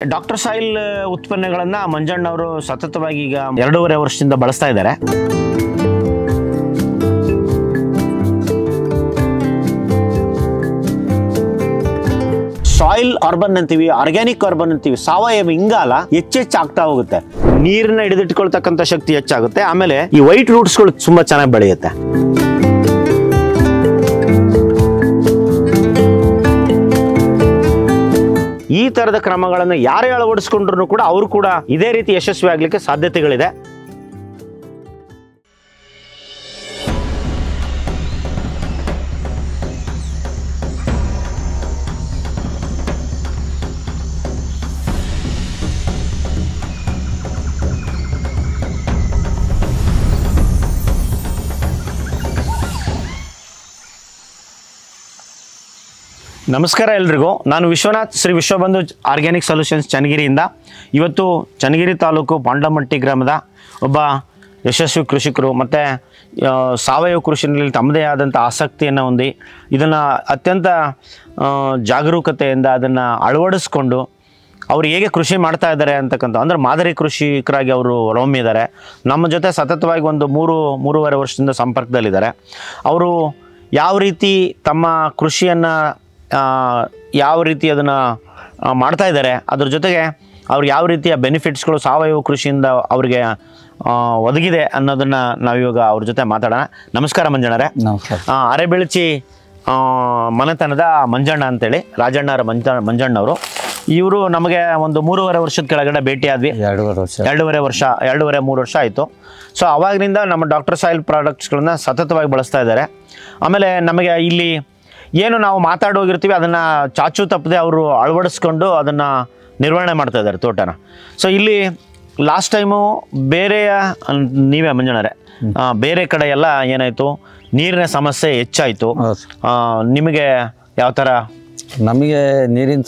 Doctor soil ಉತ್ಪನ್ನಗಳನ್ನು ಮಂಜಣ್ಣವರು ಸತತವಾಗಿ ಈಗ 2.5 ವರ್ಷದಿಂದ ಬಳಸ್ತಾ ಇದ್ದಾರೆ. ಸಾಯಿಲ್ ಕಾರ್ಬನ್ ಅಂತೀವಿ, ಆರ್ಗ್ಯಾನಿಕ್ ಕಾರ್ಬನ್ ಅಂತೀವಿ, ಸಾವಯವ ಇಂಗಾಲ ಹೆಚ್ಚಾಗ್ತಾ ಹೋಗುತ್ತೆ. ನೀರನ್ನ ಹಿಡಿದಿಟ್ಕೊಳ್ತಕ್ಕಂಥ ಶಕ್ತಿ ಹೆಚ್ಚಾಗುತ್ತೆ. ಆಮೇಲೆ ಈ ವೈಟ್ ರೂಟ್ಸ್ಗಳು ತುಂಬಾ ಚೆನ್ನಾಗಿ ಬೆಳೆಯುತ್ತೆ. ಈ ತರದ ಕ್ರಮಗಳನ್ನು ಯಾರೇ ಅಳವಡಿಸ್ಕೊಂಡ್ರು ಕೂಡ ಅವರು ಕೂಡ ಇದೇ ರೀತಿ ಯಶಸ್ವಿ ಆಗ್ಲಿಕ್ಕೆ ಸಾಧ್ಯತೆಗಳಿದೆ. ನಮಸ್ಕಾರ ಎಲ್ರಿಗೂ. ನಾನು ವಿಶ್ವನಾಥ್, ಶ್ರೀ ವಿಶ್ವಬಂಧು ಆರ್ಗ್ಯಾನಿಕ್ ಸೊಲ್ಯೂಷನ್ಸ್ ಚನ್ನಗಿರಿಯಿಂದ. ಇವತ್ತು ಚನ್ನಗಿರಿ ತಾಲೂಕು ಪಾಂಡಮಟ್ಟಿ ಗ್ರಾಮದ ಒಬ್ಬ ಯಶಸ್ವಿ ಕೃಷಿಕರು ಮತ್ತು ಸಾವಯವ ಕೃಷಿಯಲ್ಲಿ ತಮ್ಮದೇ ಆದಂಥ ಆಸಕ್ತಿಯನ್ನು ಹೊಂದಿ ಇದನ್ನು ಅತ್ಯಂತ ಜಾಗರೂಕತೆಯಿಂದ ಅದನ್ನು ಅಳವಡಿಸ್ಕೊಂಡು ಅವರು ಹೇಗೆ ಕೃಷಿ ಮಾಡ್ತಾ ಇದ್ದಾರೆ ಅಂತಕ್ಕಂಥ ಅಂದರೆ ಮಾದರಿ ಕೃಷಿಕರಾಗಿ ಅವರು ಹೊರಹೊಮ್ಮಿದ್ದಾರೆ. ನಮ್ಮ ಜೊತೆ ಸತತವಾಗಿ ಒಂದು 3.5 ವರ್ಷದಿಂದ ಸಂಪರ್ಕದಲ್ಲಿದ್ದಾರೆ. ಅವರು ಯಾವ ರೀತಿ ತಮ್ಮ ಕೃಷಿಯನ್ನು ಯಾವ ರೀತಿ ಅದನ್ನು ಮಾಡ್ತಾ ಇದ್ದಾರೆ, ಅದ್ರ ಜೊತೆಗೆ ಅವ್ರಿಗೆ ಯಾವ ರೀತಿಯ ಬೆನಿಫಿಟ್ಸ್ಗಳು ಸಾವಯವ ಕೃಷಿಯಿಂದ ಅವ್ರಿಗೆ ಒದಗಿದೆ ಅನ್ನೋದನ್ನು ನಾವಿವಾಗ ಅವ್ರ ಜೊತೆ ಮಾತಾಡೋಣ. ನಮಸ್ಕಾರ ಮಂಜಣ್ಣರೇ. ನಮಸ್ಕಾರ. ಅರೆಬೆಳಚಿ ಮನೆತನದ ಮಂಜಣ್ಣ ಅಂತೇಳಿ, ರಾಜಣ್ಣರ ಮಂಜಣ್ಣವರು. ಇವರು ನಮಗೆ ಒಂದು 3.5 ವರ್ಷದ ಕೆಳಗಡೆ ಭೇಟಿ ಆದ್ವಿ. 2.5-3 ವರ್ಷ ಆಯಿತು. ಸೊ ಅವಾಗಿನಿಂದ ನಮ್ಮ ಡಾಕ್ಟರ್ ಸಾಯಿಲ್ ಪ್ರಾಡಕ್ಟ್ಸ್ಗಳನ್ನ ಸತತವಾಗಿ ಬಳಸ್ತಾ ಇದ್ದಾರೆ. ಆಮೇಲೆ ನಮಗೆ ಇಲ್ಲಿ ಏನು ನಾವು ಮಾತಾಡೋಗಿರ್ತೀವಿ ಅದನ್ನು ಚಾಚು ತಪ್ಪದೆ ಅವರು ಅಳವಡಿಸ್ಕೊಂಡು ಅದನ್ನು ನಿರ್ವಹಣೆ ಮಾಡ್ತಾ ಇದ್ದಾರೆ ತೋಟನ. ಸೊ ಇಲ್ಲಿ ಲಾಸ್ಟ್ ಟೈಮು ನೀವೇ ಮಂಜಣ್ಣರೇ, ಬೇರೆ ಕಡೆ ಎಲ್ಲ ಏನಾಯಿತು, ನೀರಿನ ಸಮಸ್ಯೆ ಹೆಚ್ಚಾಯಿತು. ನಿಮಗೆ ಯಾವ ಥರ? ನಮಗೆ ನೀರಿನ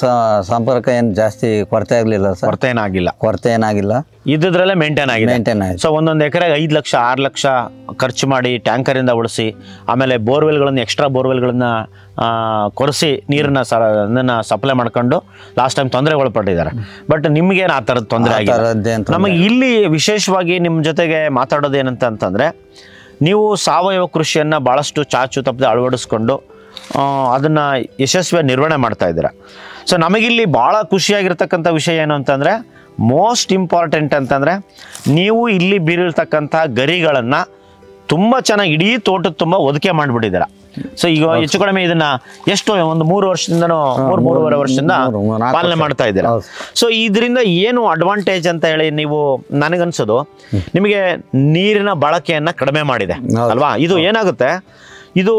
ಸಂಪರ್ಕ ಏನು ಜಾಸ್ತಿ ಕೊರತೆ ಆಗಲಿಲ್ಲ ಸರ್. ಕೊರತೆ ಏನಾಗಿಲ್ಲ. ಇದ್ರಲ್ಲೇ ಮೇಂಟೈನ್ ಆಗಿದೆ. ಸೊ ಒಂದೊಂದು ಎಕರೆಗೆ 5 ಲಕ್ಷ 6 ಲಕ್ಷ ಖರ್ಚು ಮಾಡಿ ಟ್ಯಾಂಕರಿಂದ ಉಳಿಸಿ, ಆಮೇಲೆ ಬೋರ್ವೆಲ್ಗಳನ್ನು ಎಕ್ಸ್ಟ್ರಾ ಬೋರ್ವೆಲ್ಗಳನ್ನು ಕೊರೆಸಿ ನೀರನ್ನ ಸಪ್ಲೈ ಮಾಡ್ಕೊಂಡು ಲಾಸ್ಟ್ ಟೈಮ್ ತೊಂದರೆ ಒಳಪಟ್ಟಿದ್ದಾರೆ. ಬಟ್ ನಿಮ್ಗೇನು ಆ ಥರದ ತೊಂದರೆ ಆಗಿದೆ? ನಮಗೆ ಇಲ್ಲಿ ವಿಶೇಷವಾಗಿ ನಿಮ್ಮ ಜೊತೆಗೆ ಮಾತಾಡೋದು ಏನಂತಂದರೆ, ನೀವು ಸಾವಯವ ಕೃಷಿಯನ್ನು ಭಾಳಷ್ಟು ಚಾಚು ತಪ್ಪದೆ ಅಳವಡಿಸ್ಕೊಂಡು ಅದನ್ನು ಯಶಸ್ವಿಯಾಗಿ ನಿರ್ವಹಣೆ ಮಾಡ್ತಾ ಇದ್ದೀರಾ. ಸೊ ನಮಗಿಲ್ಲಿ ಭಾಳ ಖುಷಿಯಾಗಿರ್ತಕ್ಕಂಥ ವಿಷಯ ಏನು ಅಂತಂದರೆ, ಮೋಸ್ಟ್ ಇಂಪಾರ್ಟೆಂಟ್ ಅಂತಂದರೆ ನೀವು ಇಲ್ಲಿ ಬೀರಿರ್ತಕ್ಕಂಥ ಗರಿಗಳನ್ನು ತುಂಬ ಚೆನ್ನಾಗಿ ಇಡೀ ತೋಟದ ತುಂಬ ಒದಕೆ ಮಾಡಿಬಿಟ್ಟಿದ್ದೀರ. ಸೊ ಈಗ ಹೆಚ್ಚು ಕಡಿಮೆ ಇದನ್ನು ಎಷ್ಟು ಒಂದು 3 ವರ್ಷದಿಂದನೂ 3.5 ವರ್ಷದಿಂದ ಪಾಲನೆ ಮಾಡ್ತಾ ಇದ್ದೀರಾ. ಸೊ ಇದರಿಂದ ಏನು ಅಡ್ವಾಂಟೇಜ್ ಅಂತ ಹೇಳಿ ನೀವು ನನಗನ್ಸೋದು, ನಿಮಗೆ ನೀರಿನ ಬಳಕೆಯನ್ನು ಕಡಿಮೆ ಮಾಡಿದೆ ಅಲ್ವಾ? ಇದು ಏನಾಗುತ್ತೆ, ಇದು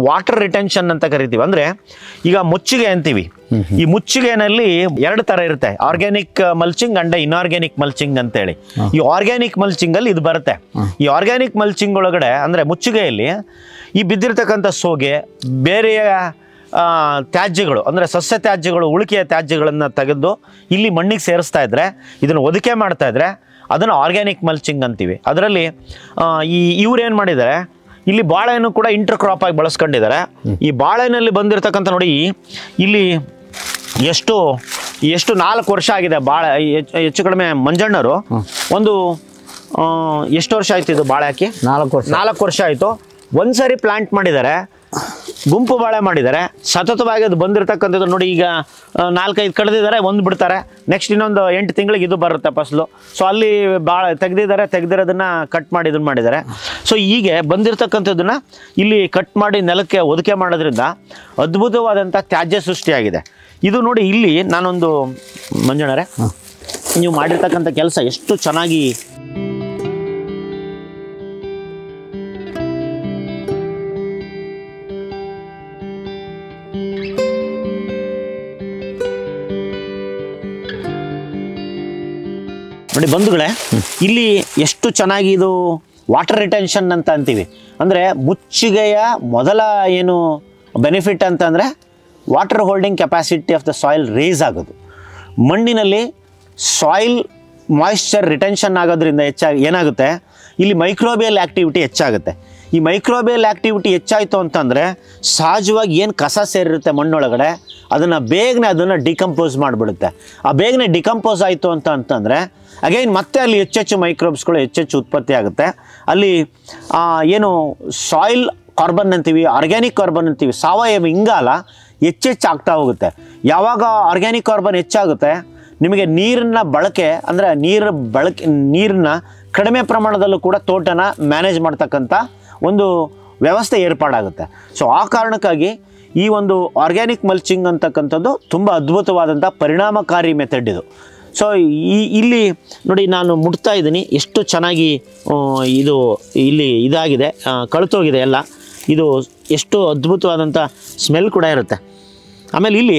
ವಾಟರ್ ರಿಟೆನ್ಷನ್ ಅಂತ ಕರಿತೀವಿ. ಅಂದರೆ ಈಗ ಮುಚ್ಚಿಗೆ ಅಂತೀವಿ. ಈ ಮುಚ್ಚಿಗೆನಲ್ಲಿ 2 ಥರ ಇರುತ್ತೆ, organic mulching and inorganic mulching ಅಂತೇಳಿ. ಈ ಆರ್ಗ್ಯಾನಿಕ್ ಮಲ್ಚಿಂಗಲ್ಲಿ ಇದು ಬರುತ್ತೆ. ಈ ಆರ್ಗ್ಯಾನಿಕ್ ಮಲ್ಚಿಂಗ್ ಒಳಗಡೆ ಅಂದರೆ ಮುಚ್ಚಿಗೆಯಲ್ಲಿ ಈ ಬಿದ್ದಿರ್ತಕ್ಕಂಥ ಸೋಗೆ, ಬೇರೆಯ ತ್ಯಾಜ್ಯಗಳು ಅಂದರೆ ಸಸ್ಯ ತ್ಯಾಜ್ಯಗಳು, ಉಳಿಕೆಯ ತ್ಯಾಜ್ಯಗಳನ್ನು ತೆಗೆದು ಇಲ್ಲಿ ಮಣ್ಣಿಗೆ ಸೇರಿಸ್ತಾ ಇದ್ರೆ, ಇದನ್ನು ಒದಕೆ ಮಾಡ್ತಾ ಇದ್ರೆ ಅದನ್ನು ಆರ್ಗ್ಯಾನಿಕ್ ಮಲ್ಚಿಂಗ್ ಅಂತೀವಿ. ಅದರಲ್ಲಿ ಇವ್ರು ಏನು ಮಾಡಿದ್ದಾರೆ, ಇಲ್ಲಿ ಬಾಳೆಯನ್ನು ಕೂಡ ಇಂಟರ್ ಕ್ರಾಪ್ ಆಗಿ ಬಳಸ್ಕೊಂಡಿದ್ದಾರೆ. ಈ ಬಾಳೆನಲ್ಲಿ ಬಂದಿರತಕ್ಕಂಥ ನೋಡಿ, ಇಲ್ಲಿ ಎಷ್ಟು 4 ವರ್ಷ ಆಗಿದೆ ಬಾಳೆ. ಹೆಚ್ಚು ಕಡಿಮೆ ಮಂಜಣ್ಣರು ಒಂದು ಎಷ್ಟು ವರ್ಷ ಆಯ್ತು ಇದು ಬಾಳೆ ಹಾಕಿ? 4 ವರ್ಷ ಆಯಿತು. ಒಂದ್ಸರಿ ಪ್ಲಾಂಟ್ ಮಾಡಿದ್ದಾರೆ, ಗುಂಪು ಬಾಳೆ ಮಾಡಿದ್ದಾರೆ. ಸತತವಾಗಿ ಅದು ಬಂದಿರತಕ್ಕಂಥದ್ದು ನೋಡಿ, ಈಗ 4-5 ಕಳೆದಿದ್ದಾರೆ, ಒಂದು ಬಿಡ್ತಾರೆ. ನೆಕ್ಸ್ಟ್ ಇನ್ನೊಂದು 8 ತಿಂಗಳಿಗೆ ಇದು ಬರುತ್ತೆ ಫಸಲು. ಸೊ ಅಲ್ಲಿ ಬಾಳೆ ತೆಗೆದಿರೋದನ್ನ ಕಟ್ ಮಾಡಿ ಇದನ್ನು ಮಾಡಿದ್ದಾರೆ. ಸೊ ಹೀಗೆ ಬಂದಿರತಕ್ಕಂಥದ್ದನ್ನು ಇಲ್ಲಿ ಕಟ್ ಮಾಡಿ ನೆಲಕ್ಕೆ ಒದಕೆ ಮಾಡೋದ್ರಿಂದ ಅದ್ಭುತವಾದಂಥ ತ್ಯಾಜ್ಯ ಸೃಷ್ಟಿಯಾಗಿದೆ. ಇದು ನೋಡಿ, ಇಲ್ಲಿ ನಾನೊಂದು ಮಂಜಣ್ಣರೇ, ನೀವು ಮಾಡಿರ್ತಕ್ಕಂಥ ಕೆಲಸ ಎಷ್ಟು ಚೆನ್ನಾಗಿ ನೋಡಿ ಬಂಧುಗಳೇ, ಇಲ್ಲಿ ಎಷ್ಟು ಚೆನ್ನಾಗಿ ಇದು ವಾಟರ್ ರಿಟೆನ್ಷನ್ ಅಂತ ಅಂತೀವಿ. ಅಂದರೆ ಮುಚ್ಚಿಗೆಯ ಮೊದಲ ಏನು ಬೆನಿಫಿಟ್ ಅಂತಂದರೆ water holding capacity of the soil raise ಆಗೋದು. ಮಣ್ಣಿನಲ್ಲಿ ಸಾಯಿಲ್ ಮಾಯಿಶ್ಚರ್ ರಿಟೆನ್ಷನ್ ಆಗೋದ್ರಿಂದ ಹೆಚ್ಚಾಗಿ ಏನಾಗುತ್ತೆ, ಇಲ್ಲಿ ಮೈಕ್ರೋಬಿಯಲ್ ಆ್ಯಕ್ಟಿವಿಟಿ ಹೆಚ್ಚಾಗುತ್ತೆ. ಈ ಮೈಕ್ರೋಬಿಯಲ್ ಆ್ಯಕ್ಟಿವಿಟಿ ಹೆಚ್ಚಾಯಿತು ಅಂತಂದರೆ ಸಹಜವಾಗಿ ಏನು ಕಸ ಸೇರಿರುತ್ತೆ ಮಣ್ಣೊಳಗಡೆ ಅದನ್ನು ಬೇಗನೆ ಅದನ್ನು ಡಿಕಂಪೋಸ್ ಮಾಡಿಬಿಡುತ್ತೆ. ಆ ಬೇಗನೆ ಡಿಕಂಪೋಸ್ ಆಯಿತು ಅಂತಂದರೆ ಅಗೈನ್ ಮತ್ತೆ ಅಲ್ಲಿ ಹೆಚ್ಚೆಚ್ಚು ಮೈಕ್ರೋಬ್ಸ್ಗಳು ಹೆಚ್ಚೆಚ್ಚು ಉತ್ಪತ್ತಿ ಆಗುತ್ತೆ. ಅಲ್ಲಿ ಏನು ಸಾಯಿಲ್ ಕಾರ್ಬನ್ ಅಂತೀವಿ, ಆರ್ಗ್ಯಾನಿಕ್ ಕಾರ್ಬನ್ ಅಂತೀವಿ, ಸಾವಯವ ಇಂಗಾಲ ಹೆಚ್ಚೆಚ್ಚು ಆಗ್ತಾ ಹೋಗುತ್ತೆ. ಯಾವಾಗ ಆರ್ಗ್ಯಾನಿಕ್ ಕಾರ್ಬನ್ ಹೆಚ್ಚಾಗುತ್ತೆ ನಿಮಗೆ ನೀರನ್ನ ಬಳಕೆ ಅಂದರೆ ನೀರನ್ನ ಕಡಿಮೆ ಪ್ರಮಾಣದಲ್ಲೂ ಕೂಡ ತೋಟನ ಮ್ಯಾನೇಜ್ ಮಾಡ್ತಕ್ಕಂಥ ಒಂದು ವ್ಯವಸ್ಥೆ ಏರ್ಪಾಡಾಗುತ್ತೆ. ಸೊ ಆ ಕಾರಣಕ್ಕಾಗಿ ಈ ಒಂದು ಆರ್ಗ್ಯಾನಿಕ್ ಮಲ್ಚಿಂಗ್ ಅಂತಕ್ಕಂಥದ್ದು ತುಂಬ ಅದ್ಭುತವಾದಂಥ ಪರಿಣಾಮಕಾರಿ ಮೆಥಡ್ ಇದು. ಸೊ ಇಲ್ಲಿ ನೋಡಿ ನಾನು ಮುಟ್ತಾ ಇದ್ದೀನಿ, ಎಷ್ಟು ಚೆನ್ನಾಗಿ ಇದು ಇಲ್ಲಿ ಇದಾಗಿದೆ, ಕಳೆತೋಗಿದೆ ಎಲ್ಲ. ಇದು ಎಷ್ಟು ಅದ್ಭುತವಾದಂಥ ಸ್ಮೆಲ್ ಕೂಡ ಇರುತ್ತೆ. ಆಮೇಲೆ ಇಲ್ಲಿ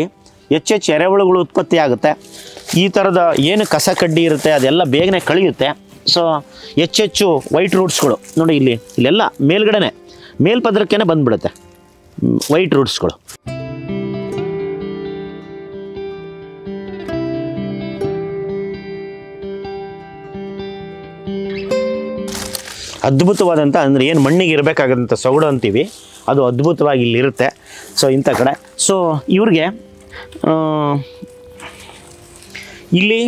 ಹೆಚ್ಚೆಚ್ಚು ಎರೆಹುಳುಗಳು ಉತ್ಪತ್ತಿ ಆಗುತ್ತೆ. ಈ ಥರದ ಏನು ಕಸ ಕಡ್ಡಿ ಇರುತ್ತೆ ಅದೆಲ್ಲ ಬೇಗನೆ ಕಳೆಯುತ್ತೆ. ಸೊ ಹೆಚ್ಚೆಚ್ಚು ವೈಟ್ ರೂಟ್ಸ್ಗಳು ನೋಡಿ ಇಲ್ಲೆಲ್ಲ ಮೇಲ್ಗಡೆನೆ ಮೇಲ್ಪದ್ರಕ್ಕೇ ಬಂದುಬಿಡುತ್ತೆ ವೈಟ್ ರೂಟ್ಸ್ಗಳು. ಅದ್ಭುತವಾದಂಥ ಅಂದರೆ ಏನು ಮಣ್ಣಿಗೆ ಇರಬೇಕಾದಂಥ ಸೊಗಡು ಅಂತೀವಿ ಅದು ಅದ್ಭುತವಾಗಿ ಇಲ್ಲಿರುತ್ತೆ. ಸೊ ಇಂಥ ಕಡೆ ಸೊ ಇವ್ರಿಗೆ ಇಲ್ಲಿ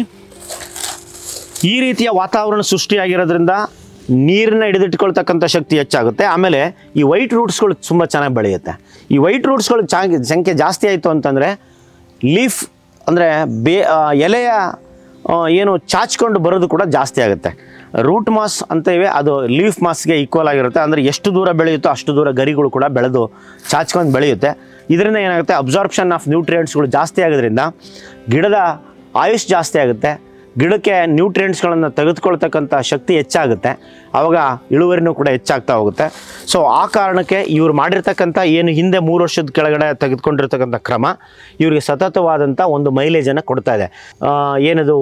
ಈ ರೀತಿಯ ವಾತಾವರಣ ಸೃಷ್ಟಿಯಾಗಿರೋದ್ರಿಂದ ನೀರನ್ನ ಹಿಡಿದಿಟ್ಕೊಳ್ತಕ್ಕಂಥ ಶಕ್ತಿ ಹೆಚ್ಚಾಗುತ್ತೆ. ಆಮೇಲೆ ಈ ವೈಟ್ ರೂಟ್ಸ್ಗಳು ತುಂಬ ಚೆನ್ನಾಗಿ ಬೆಳೆಯುತ್ತೆ. ಈ ವೈಟ್ ರೂಟ್ಸ್ಗಳು ಸಂಖ್ಯೆ ಜಾಸ್ತಿ ಆಯಿತು ಅಂತಂದರೆ ಲೀಫ್ ಅಂದರೆ ಎಲೆಯ ಏನು ಚಾಚ್ಕೊಂಡು ಬರೋದು ಕೂಡ ಜಾಸ್ತಿ ಆಗುತ್ತೆ. ರೂಟ್ ಮಾಸ್ ಅಂತೇವೆ, ಅದು ಲೀಫ್ ಮಾಸ್ಗೆ ಈಕ್ವಲ್ ಆಗಿರುತ್ತೆ. ಅಂದರೆ ಎಷ್ಟು ದೂರ ಬೆಳೆಯುತ್ತೋ ಅಷ್ಟು ದೂರ ಗರಿಗಳು ಕೂಡ ಬೆಳೆದು ಚಾಚ್ಕೊಂಡು ಬೆಳೆಯುತ್ತೆ. ಇದರಿಂದ ಏನಾಗುತ್ತೆ, ಅಬ್ಸಾರ್ಪ್ಷನ್ ಆಫ್ ನ್ಯೂಟ್ರಿಯೆಂಟ್ಸ್ಗಳು ಜಾಸ್ತಿ ಆಗೋದ್ರಿಂದ ಗಿಡದ ಆಯುಷ್ ಜಾಸ್ತಿ ಆಗುತ್ತೆ. ಗಿಡಕ್ಕೆ ನ್ಯೂಟ್ರಿಯೆಂಟ್ಸ್ಗಳನ್ನು ತೆಗೆದುಕೊಳ್ತಕ್ಕಂಥ ಶಕ್ತಿ ಹೆಚ್ಚಾಗುತ್ತೆ. ಆವಾಗ ಇಳುವರಿನೂ ಕೂಡ ಹೆಚ್ಚಾಗ್ತಾ ಹೋಗುತ್ತೆ. ಸೊ ಆ ಕಾರಣಕ್ಕೆ ಇವರು ಮಾಡಿರ್ತಕ್ಕಂಥ ಏನು ಹಿಂದೆ 3 ವರ್ಷದ ಕೆಳಗಡೆ ತೆಗೆದುಕೊಂಡಿರ್ತಕ್ಕಂಥ ಕ್ರಮ ಇವರಿಗೆ ಸತತವಾದಂಥ ಒಂದು ಮೈಲೇಜನ್ನು ಕೊಡ್ತಾ ಇದೆ. ಏನದು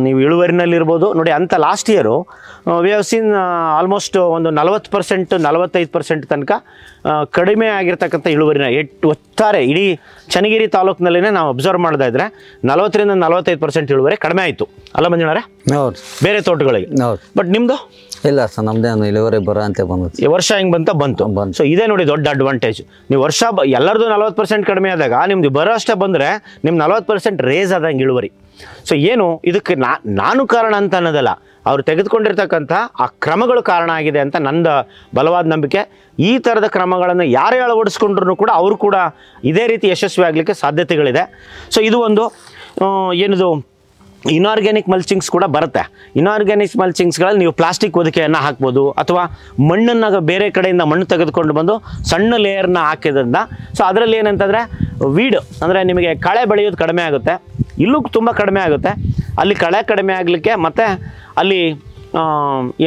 ನೀವು ಇಳುವರಿನಲ್ಲಿರ್ಬೋದು ನೋಡಿ. ಅಂಥ last year we have seen almost ಒಂದು 40% 45% ತನಕ ಕಡಿಮೆ ಆಗಿರ್ತಕ್ಕಂಥ ಇಳುವರಿನ ಒಟ್ಟಾರೆ ಇಡೀ ಚನ್ನಗಿರಿ ತಾಲೂಕಿನಲ್ಲೇ ನಾವು ಅಬ್ಸರ್ವ್ ಮಾಡ್ತಾ ಇದ್ರೆ 40ರಿಂದ 45% ಇಳುವರಿ ಕಡಿಮೆ ಆಯಿತು ಅಲ್ಲ ಮಂಜುಳಾರೆ? ಹೌದು, ಬೇರೆ ತೋಟಗಳಿಗೆ. ಬಟ್ ನಿಮ್ಮದು ಇಲ್ಲ ಸರ್, ನಮ್ದೇನು ಇಳುವರಿ ಬರೋ ಅಂತ ಬಂತು. ಈ ವರ್ಷ ಹೆಂಗೆ ಬಂತು. ಸೊ ಇದೇ ನೋಡಿ ದೊಡ್ಡ ಅಡ್ವಾಂಟೇಜ್. ನೀವು ವರ್ಷ ಎಲ್ಲರದು 40% ಕಡಿಮೆ ಆದಾಗ ನಿಮ್ದು ಬರೋ ಅಷ್ಟೇ ಬಂದರೆ ನಿಮ್ಮ 40% ರೇಸ್ ಆದಂಗೆ ಇಳುವರಿ. ಸೊ ಏನು ಇದಕ್ಕೆ ನಾನು ಕಾರಣ ಅಂತ ಅನ್ನೋದಲ್ಲ, ಅವ್ರು ತೆಗೆದುಕೊಂಡಿರ್ತಕ್ಕಂಥ ಆ ಕ್ರಮಗಳು ಕಾರಣ ಆಗಿದೆ ಅಂತ ನಂದು ಬಲವಾದ ನಂಬಿಕೆ. ಈ ಥರದ ಕ್ರಮಗಳನ್ನು ಯಾರೇ ಅಳವಡಿಸ್ಕೊಂಡ್ರೂ ಕೂಡ ಅವರು ಕೂಡ ಇದೇ ರೀತಿ ಯಶಸ್ವಿ ಆಗಲಿಕ್ಕೆ ಸಾಧ್ಯತೆಗಳಿದೆ. ಸೊ ಇದು ಒಂದು ಏನದು ಇನಾರ್ಗ್ಯಾನಿಕ್ ಮಲ್ಚಿಂಗ್ಸ್ ಕೂಡ ಬರುತ್ತೆ. ಇನಾರ್ಗ್ಯಾನಿಕ್ ಮಲ್ಚಿಂಗ್ಸ್ಗಳಲ್ಲಿ ನೀವು ಪ್ಲಾಸ್ಟಿಕ್ ಹೊದಿಕೆಯನ್ನು ಹಾಕ್ಬೋದು, ಅಥವಾ ಮಣ್ಣನ್ನು ಬೇರೆ ಕಡೆಯಿಂದ ಮಣ್ಣು ತೆಗೆದುಕೊಂಡು ಬಂದು ಸಣ್ಣ ಲೇಯರ್ನ ಹಾಕಿದ್ರಿಂದ ಸೊ ಅದರಲ್ಲಿ ಏನಂತಂದರೆ ವೀಡ್ ಅಂದರೆ ನಿಮಗೆ ಕಳೆ ಬೆಳೆಯೋದು ಕಡಿಮೆ ಆಗುತ್ತೆ. ಇಲ್ಲೂ ತುಂಬ ಕಡಿಮೆ ಆಗುತ್ತೆ. ಅಲ್ಲಿ ಕಳೆ ಕಡಿಮೆ ಆಗಲಿಕ್ಕೆ ಮತ್ತು ಅಲ್ಲಿ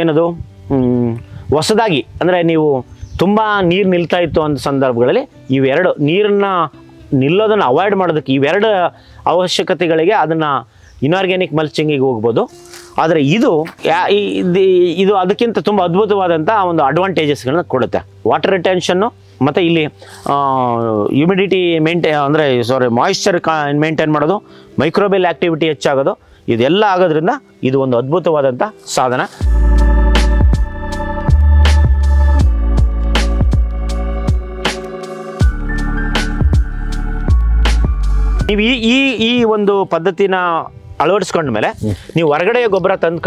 ಏನದು ಹೊಸದಾಗಿ ಅಂದರೆ ನೀವು ತುಂಬ ನೀರು ನಿಲ್ತಾ ಇತ್ತು ಅಂತ ಸಂದರ್ಭಗಳಲ್ಲಿ ಇವೆರಡು ನೀರನ್ನು ನಿಲ್ಲೋದನ್ನು ಅವಾಯ್ಡ್ ಮಾಡೋದಕ್ಕೆ ಇವೆರಡು ಅವಶ್ಯಕತೆಗಳಿಗೆ ಅದನ್ನು ಇನಾರ್ಗ್ಯಾನಿಕ್ ಮಲ್ಚಿಂಗಿಗೆ ಹೋಗ್ಬೋದು. ಆದರೆ ಇದು ಅದಕ್ಕಿಂತ ತುಂಬ ಅದ್ಭುತವಾದಂಥ ಒಂದು ಅಡ್ವಾಂಟೇಜಸ್ಗಳನ್ನ ಕೊಡುತ್ತೆ. ವಾಟರ್ ರಿಟೆನ್ಷನ್ನು ಮತ್ತು ಇಲ್ಲಿ ಹ್ಯುಮಿಡಿಟಿ ಮಾಯಿಶ್ಚರ್ ಮೇಂಟೈನ್ ಮಾಡೋದು, ಮೈಕ್ರೋಬಿಯಲ್ ಆ್ಯಕ್ಟಿವಿಟಿ ಹೆಚ್ಚಾಗೋದು, ಇದೆಲ್ಲ ಆಗೋದ್ರಿಂದ ಇದು ಒಂದು ಅದ್ಭುತವಾದಂಥ ಸಾಧನ. ನೀವು ಈ ಒಂದು ಪದ್ಧತಿನ ಅಳವಡಿಸ್ಕೊಂಡ ಮೇಲೆ ನೀವು ಹೊರಗಡೆ ಗೊಬ್ಬರ ತಂದು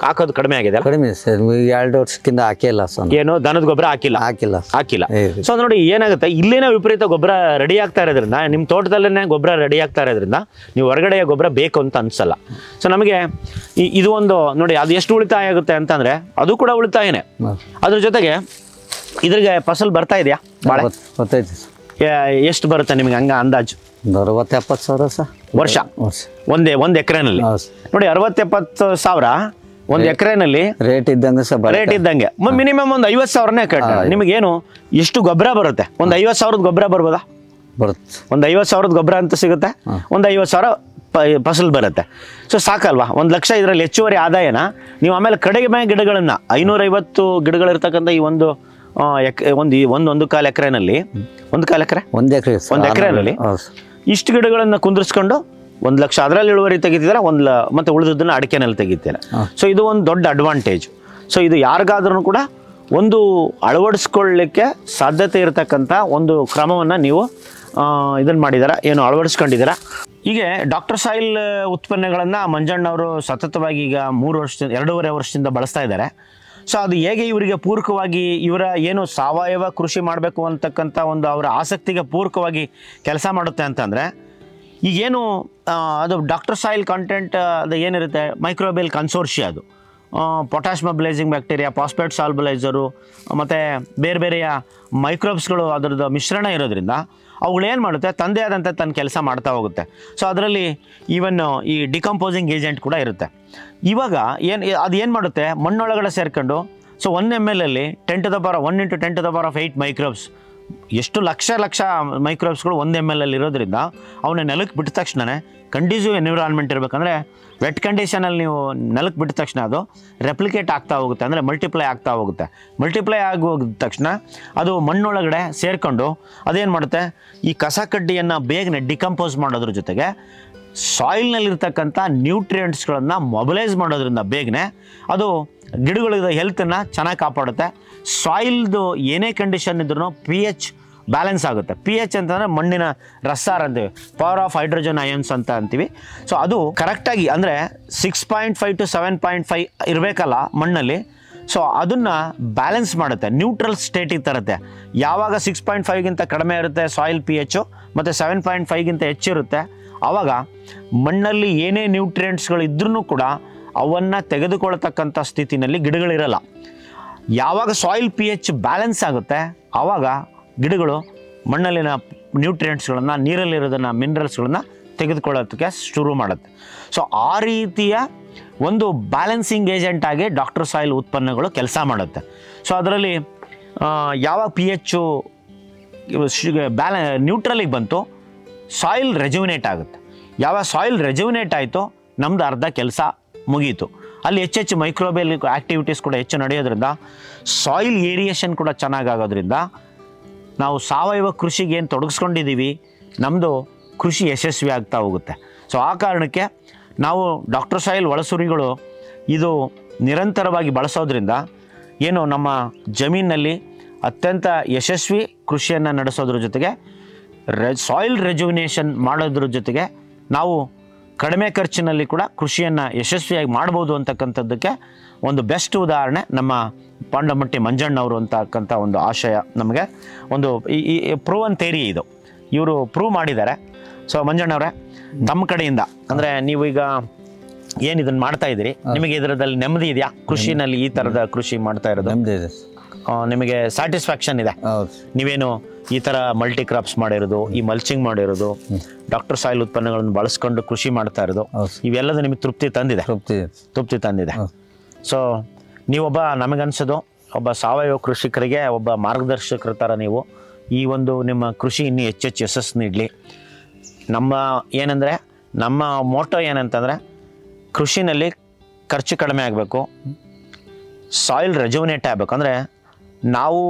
ಹಾಕೋದು ಕಡಿಮೆ ಆಗಿದೆ? ಕಡಿಮೆ ಸರ್, 2 ವರ್ಷಕ್ಕಿಂತ ಹಾಕಿಲ್ಲ ಸರ್. ಏನು ದನದ ಗೊಬ್ಬರ ಹಾಕಿಲ್ಲ. ಸೊ ನೋಡಿ ಏನಾಗುತ್ತೆ, ಇಲ್ಲೇನೇ ವಿಪರೀತ ಗೊಬ್ಬರ ರೆಡಿ ಆಗ್ತಾ ಇರೋದ್ರಿಂದ, ನಿಮ್ಮ ತೋಟದಲ್ಲೇ ಗೊಬ್ಬರ ರೆಡಿ ಆಗ್ತಾ ಇರೋದ್ರಿಂದ ನೀವು ಹೊರಗಡೆಯ ಗೊಬ್ಬರ ಬೇಕು ಅಂತ ಅನ್ಸಲ್ಲ. ಸೊ ನಮಗೆ ಇದು ಒಂದು ನೋಡಿ, ಅದು ಎಷ್ಟು ಉಳಿತಾಯ ಆಗುತ್ತೆ ಅಂತಂದ್ರೆ ಅದು ಕೂಡ ಉಳಿತಾಯನೇ. ಅದ್ರ ಜೊತೆಗೆ ಇದ್ರಿಗೆ ಫಸಲ್ ಬರ್ತಾ ಇದೆಯಾ? ಬಾಳೆ ಬರ್ತೈತೆ. ಎಷ್ಟು ಬರುತ್ತೆ ನಿಮ್ಗೆ ಹಂಗ ಅಂದಾಜು? 60-70 ಸಾವಿರ ಸರ್ ವರ್ಷ ಒಂದು ಎಕರೆನಲ್ಲಿ. ನೋಡಿ 60-70 ಸಾವಿರ ಒಂದು ಎಕರೆನಲ್ಲಿ ರೇಟ್ ಇದ್ದಂಗೆ ಮಿನಿಮಮ್ ಒಂದು 50,000ನೇ ಕಟ್ಟ. ನಿಮಗೇನು ಎಷ್ಟು ಗೊಬ್ಬರ ಬರುತ್ತೆ? ಒಂದು 50,000 ಗೊಬ್ಬರ ಬರ್ಬೋದಾ? ಬರುತ್ತೆ. ಒಂದು 50,000 ಗೊಬ್ಬರ ಅಂತ ಸಿಗುತ್ತೆ, ಒಂದು 50,000 ಫಸಲ್ ಬರುತ್ತೆ. ಸೊ ಸಾಕಲ್ವಾ? 1 ಲಕ್ಷ ಇದರಲ್ಲಿ ಹೆಚ್ಚುವರಿ ಆದಾಯನ ನೀವು ಆಮೇಲೆ ಕಡಿಮೆ ಗಿಡಗಳನ್ನ 550 ಗಿಡಗಳಿರ್ತಕ್ಕಂಥ ಈ ಒಂದು 1.25 ಎಕರೆನಲ್ಲಿ 1 ಎಕರೆನಲ್ಲಿ ಇಷ್ಟು ಗಿಡಗಳನ್ನು ಕುಂದಿರಿಸ್ಕೊಂಡು 1 ಲಕ್ಷ ಅದರಲ್ಲಿ ಇಳುವರಿ ತೆಗಿತಿದ್ದಾರೆ, ಮತ್ತೆ ಉಳಿದದನ್ನು ಅಡಿಕೆನಲ್ಲಿ ತೆಗಿತಾರೆ. ಸೊ ಇದು ಒಂದು ದೊಡ್ಡ ಅಡ್ವಾಂಟೇಜ್. ಸೊ ಇದು ಯಾರಿಗಾದ್ರೂ ಕೂಡ ಒಂದು ಅಳವಡಿಸ್ಕೊಳ್ಳಿಕ್ಕೆ ಸಾಧ್ಯತೆ ಇರತಕ್ಕಂಥ ಒಂದು ಕ್ರಮವನ್ನು ನೀವು ಇದನ್ನು ಮಾಡಿದಾರ, ಏನು ಅಳವಡಿಸ್ಕೊಂಡಿದ್ದೀರಾ. ಹೀಗೆ ಡಾಕ್ಟರ್ ಸಾಯಿಲ್ ಉತ್ಪನ್ನಗಳನ್ನು ಮಂಜಣ್ಣವರು ಸತತವಾಗಿ ಈಗ 2.5 ವರ್ಷದಿಂದ ಬಳಸ್ತಾ ಇದ್ದಾರೆ. ಸೊ ಅದು ಹೇಗೆ ಇವರಿಗೆ ಪೂರಕವಾಗಿ ಇವರ ಏನು ಸಾವಯವ ಕೃಷಿ ಮಾಡಬೇಕು ಅಂತಕ್ಕಂಥ ಒಂದು ಅವರ ಆಸಕ್ತಿಗೆ ಪೂರಕವಾಗಿ ಕೆಲಸ ಮಾಡುತ್ತೆ ಅಂತಂದರೆ, ಈಗೇನು ಅದು ಡಾಕ್ಟರ್ ಸಾಯಿಲ್ ಕಂಟೆಂಟ್ ಅದು ಏನಿರುತ್ತೆ, ಮೈಕ್ರೋಬಿಯಲ್ ಕನ್ಸೋರ್ಷಿಯಾ, ಅದು ಪೊಟ್ಯಾಶ್ ಮೊಬಿಲೈಸಿಂಗ್ ಬ್ಯಾಕ್ಟೀರಿಯಾ, ಫಾಸ್ಫೇಟ್ ಸಾಲ್ಬಲೈಸರು ಮತ್ತು ಬೇರೆ ಬೇರೆಯ ಮೈಕ್ರೋಬ್ಸ್ಗಳು ಅದರದ್ದು ಮಿಶ್ರಣ ಇರೋದ್ರಿಂದ ಅವುಗಳೇನು ಮಾಡುತ್ತೆ, ತಂದೆ ಆದಂತೆ ತನ್ನ ಕೆಲಸ ಮಾಡ್ತಾ ಹೋಗುತ್ತೆ. ಸೊ ಅದರಲ್ಲಿ ಈವನ್ ಈ ಡಿಕಂಪೋಸಿಂಗ್ ಏಜೆಂಟ್ ಕೂಡ ಇರುತ್ತೆ. ಇವಾಗ ಅದೇನು ಮಾಡುತ್ತೆ, ಮಣ್ಣೊಳಗಡೆ ಸೇರ್ಕೊಂಡು, ಸೊ 1 ml 1 × 10⁸ ಮೈಕ್ರೋಬ್ಸ್, ಎಷ್ಟು ಲಕ್ಷ ಮೈಕ್ರೋಬ್ಸ್ಗಳು 1 ml ಇರೋದ್ರಿಂದ ಅವನ್ನ ನೆಲಕ್ಕೆ ಬಿಟ್ಟ ತಕ್ಷಣವೇ ಕಂಡೀಸಿವ್ ಎನ್ವಿರಾನ್ಮೆಂಟ್ ಇರಬೇಕಂದ್ರೆ ವೆಟ್ ಕಂಡೀಷನಲ್ಲಿ ನೀವು ನೆಲಕ್ಕೆ ಬಿಟ್ಟ ತಕ್ಷಣ ಅದು ರೆಪ್ಲಿಕೇಟ್ ಆಗ್ತಾ ಹೋಗುತ್ತೆ, ಅಂದರೆ ಮಲ್ಟಿಪ್ಲೈ ಆಗ್ತಾ ಹೋಗುತ್ತೆ. ಮಲ್ಟಿಪ್ಲೈ ಆಗಿ ಹೋಗಿದ ತಕ್ಷಣ ಅದು ಮಣ್ಣೊಳಗಡೆ ಸೇರಿಕೊಂಡು ಅದೇನು ಮಾಡುತ್ತೆ, ಈ ಕಸ ಕಡ್ಡಿಯನ್ನು ಬೇಗನೆ ಡಿಕಂಪೋಸ್ ಮಾಡೋದ್ರ ಜೊತೆಗೆ ಸಾಯಿಲ್ನಲ್ಲಿರ್ತಕ್ಕಂಥ ನ್ಯೂಟ್ರಿಯೆಂಟ್ಸ್ಗಳನ್ನು ಮೊಬಿಲೈಸ್ ಮಾಡೋದ್ರಿಂದ ಬೇಗನೆ ಅದು ಗಿಡಗಳ ಹೆಲ್ತನ್ನು ಚೆನ್ನಾಗಿ ಕಾಪಾಡುತ್ತೆ. ಸಾಯಿಲ್ದು ಏನೇ ಕಂಡೀಷನ್ ಇದ್ರೂ pH ಬ್ಯಾಲೆನ್ಸ್ ಆಗುತ್ತೆ. pH ಅಂತಂದರೆ ಮಣ್ಣಿನ ರಸಾರ ಅಂತೀವಿ, ಪವರ್ ಆಫ್ ಹೈಡ್ರೋಜನ್ ಅಯನ್ಸ್ ಅಂತ ಅಂತೀವಿ. ಸೊ ಅದು ಕರೆಕ್ಟಾಗಿ ಅಂದರೆ 6.5 to 7.5 ಇರಬೇಕಲ್ಲ ಮಣ್ಣಲ್ಲಿ. ಸೊ ಅದನ್ನು ಬ್ಯಾಲೆನ್ಸ್ ಮಾಡುತ್ತೆ, ನ್ಯೂಟ್ರಲ್ ಸ್ಟೇಟಿಗೆ ತರುತ್ತೆ. ಯಾವಾಗ 6.5ಗಿಂತ ಕಡಿಮೆ ಇರುತ್ತೆ ಸಾಯಿಲ್ pH ಮತ್ತು 7.5ಗಿಂತ ಹೆಚ್ಚಿರುತ್ತೆ, ಆವಾಗ ಮಣ್ಣಲ್ಲಿ ಏನೇ ನ್ಯೂಟ್ರಿಯೆಂಟ್ಸ್ಗಳು ಇದ್ರೂ ಕೂಡ ಅವನ್ನು ತೆಗೆದುಕೊಳ್ತಕ್ಕಂಥ ಸ್ಥಿತಿನಲ್ಲಿ ಗಿಡಗಳಿರಲ್ಲ. ಯಾವಾಗ ಸಾಯಿಲ್ pH ಬ್ಯಾಲೆನ್ಸ್ ಆಗುತ್ತೆ, ಆವಾಗ ಗಿಡಗಳು ಮಣ್ಣಲ್ಲಿನ ನ್ಯೂಟ್ರಿಯೆಂಟ್ಸ್ಗಳನ್ನು, ನೀರಲ್ಲಿರೋದನ್ನು ಮಿನರಲ್ಸ್ಗಳನ್ನು ತೆಗೆದುಕೊಳ್ಳೋದಕ್ಕೆ ಶುರು ಮಾಡುತ್ತೆ. ಸೊ ಆ ರೀತಿಯ ಒಂದು ಬ್ಯಾಲೆನ್ಸಿಂಗ್ ಏಜೆಂಟ್ ಆಗಿ ಡಾಕ್ಟರ್ ಸಾಯಿಲ್ ಉತ್ಪನ್ನಗಳು ಕೆಲಸ ಮಾಡುತ್ತೆ. ಸೊ ಅದರಲ್ಲಿ ಯಾವಾಗ pH ನ್ಯೂಟ್ರಲಿಗೆ ಬಂತು, ಸಾಯಿಲ್ ರೆಜ್ಯುವಿನೇಟ್ ಆಗುತ್ತೆ. ಯಾವಾಗ ಸಾಯಿಲ್ ರೆಜ್ಯುವಿನೇಟ್ ಆಯಿತು, ನಮ್ಮದು ಅರ್ಧ ಕೆಲಸ ಮುಗೀತು. ಅಲ್ಲಿ ಹೆಚ್ಚೆಚ್ಚು ಮೈಕ್ರೋಬಿಯಲ್ ಆ್ಯಕ್ಟಿವಿಟೀಸ್ ಕೂಡ ಹೆಚ್ಚು ನಡೆಯೋದ್ರಿಂದ ಸಾಯಿಲ್ ಏರಿಯೇಷನ್ ಕೂಡ ಚೆನ್ನಾಗಾಗೋದ್ರಿಂದ ನಾವು ಸಾವಯವ ಕೃಷಿಗೆ ಏನು ತೊಡಗಿಸ್ಕೊಂಡಿದ್ದೀವಿ, ನಮ್ಮದು ಕೃಷಿ ಯಶಸ್ವಿ ಆಗ್ತಾ ಹೋಗುತ್ತೆ. ಸೊ ಆ ಕಾರಣಕ್ಕೆ ನಾವು ಡಾಕ್ಟರ್ ಸಾಯಿಲ್ ಒಳಸುರಿಗಳು ಇದು ನಿರಂತರವಾಗಿ ಬಳಸೋದ್ರಿಂದ ಏನು ನಮ್ಮ ಜಮೀನಿನಲ್ಲಿ ಅತ್ಯಂತ ಯಶಸ್ವಿ ಕೃಷಿಯನ್ನು ನಡೆಸೋದ್ರ ಜೊತೆಗೆ ಸಾಯಿಲ್ ರೆಜ್ಯುವಿನೇಷನ್ ಮಾಡೋದ್ರ ಜೊತೆಗೆ ನಾವು ಕಡಿಮೆ ಖರ್ಚಿನಲ್ಲಿ ಕೂಡ ಕೃಷಿಯನ್ನು ಯಶಸ್ವಿಯಾಗಿ ಮಾಡ್ಬೋದು ಅಂತಕ್ಕಂಥದ್ದಕ್ಕೆ ಒಂದು ಬೆಸ್ಟ್ ಉದಾಹರಣೆ ನಮ್ಮ ಪಾಂಡಮಟ್ಟಿ ಮಂಜಣ್ಣವರು ಅಂತಕ್ಕಂಥ ಒಂದು ಆಶಯ. ನಮಗೆ ಒಂದು ಈ ಪ್ರೂವನ್ ಥೇರಿ ಇದು, ಇವರು ಪ್ರೂವ್ ಮಾಡಿದ್ದಾರೆ. ಸೊ ಮಂಜಣ್ಣವರೇ, ತಮ್ಮ ಕಡೆಯಿಂದ ಅಂದರೆ ನೀವು ಈಗ ಏನು ಇದನ್ನು ಮಾಡ್ತಾ ಇದ್ದೀರಿ, ನಿಮಗೆ ಇದರಲ್ಲಿ ನೆಮ್ಮದಿ ಇದೆಯಾ? ಕೃಷಿನಲ್ಲಿ ಈ ಥರದ ಕೃಷಿ ಮಾಡ್ತಾ ಇರೋದು ನಿಮಗೆ ಸ್ಯಾಟಿಸ್ಫ್ಯಾಕ್ಷನ್ ಇದೆ? ನೀವೇನು ಈ ಥರ ಮಲ್ಟಿ ಕ್ರಾಪ್ಸ್ ಮಾಡಿರೋದು, ಈ ಮಲ್ಚಿಂಗ್ ಮಾಡಿರೋದು, ಡಾಕ್ಟರ್ ಸಾಯಿಲ್ ಉತ್ಪನ್ನಗಳನ್ನು ಬಳಸ್ಕೊಂಡು ಕೃಷಿ ಮಾಡ್ತಾ ಇರೋದು, ಇವೆಲ್ಲದೂ ನಿಮಗೆ ತೃಪ್ತಿ ತಂದಿದೆ. ಸೊ ನೀವೊಬ್ಬ, ನಮಗನ್ಸೋದು ಒಬ್ಬ ಸಾವಯವ ಕೃಷಿಕರಿಗೆ ಒಬ್ಬ ಮಾರ್ಗದರ್ಶಕರ ಥರ ನೀವು ಈ ಒಂದು ನಿಮ್ಮ ಕೃಷಿ ಇನ್ನೂ ಹೆಚ್ಚೆಚ್ಚು ಯಶಸ್ಸು ನೀಡಲಿ. ನಮ್ಮ ಮೋಟೋ ಏನಂತಂದರೆ ಕೃಷಿನಲ್ಲಿ ಖರ್ಚು ಕಡಿಮೆ ಆಗಬೇಕು, ಸಾಯಿಲ್ ರೆಜ್ಯುವಿನೇಟ್ ಆಗಬೇಕು. ಅಂದರೆ ನಾವು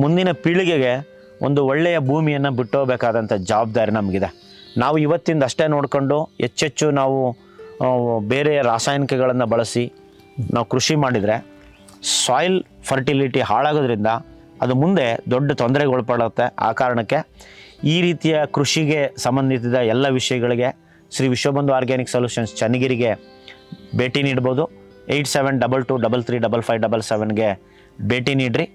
ಮುಂದಿನ ಪೀಳಿಗೆಗೆ ಒಂದು ಒಳ್ಳೆಯ ಭೂಮಿಯನ್ನು ಬಿಟ್ಟೋಗ್ಬೇಕಾದಂಥ ಜವಾಬ್ದಾರಿ ನಮಗಿದೆ. ನಾವು ಇವತ್ತಿಂದ ಅಷ್ಟೇ ನೋಡಿಕೊಂಡು ಹೆಚ್ಚೆಚ್ಚು ನಾವು ಬೇರೆ ರಾಸಾಯನಿಕಗಳನ್ನು ಬಳಸಿ ನಾವು ಕೃಷಿ ಮಾಡಿದರೆ ಸಾಯಿಲ್ ಫರ್ಟಿಲಿಟಿ ಹಾಳಾಗೋದ್ರಿಂದ ಅದು ಮುಂದೆ ದೊಡ್ಡ ತೊಂದರೆಗೆ ಒಳಪಡುತ್ತೆ. ಆ ಕಾರಣಕ್ಕೆ ಈ ರೀತಿಯ ಕೃಷಿಗೆ ಸಂಬಂಧಿಸಿದ ಎಲ್ಲ ವಿಷಯಗಳಿಗೆ ಶ್ರೀ ವಿಶ್ವಬಂಧು ಆರ್ಗ್ಯಾನಿಕ್ ಸೊಲ್ಯೂಷನ್ಸ್ ಚನ್ನಗಿರಿಗೆ ಭೇಟಿ ನೀಡ್ಬೋದು. 8722335577ಗೆ ಭೇಟಿ ನೀಡ್ರಿ.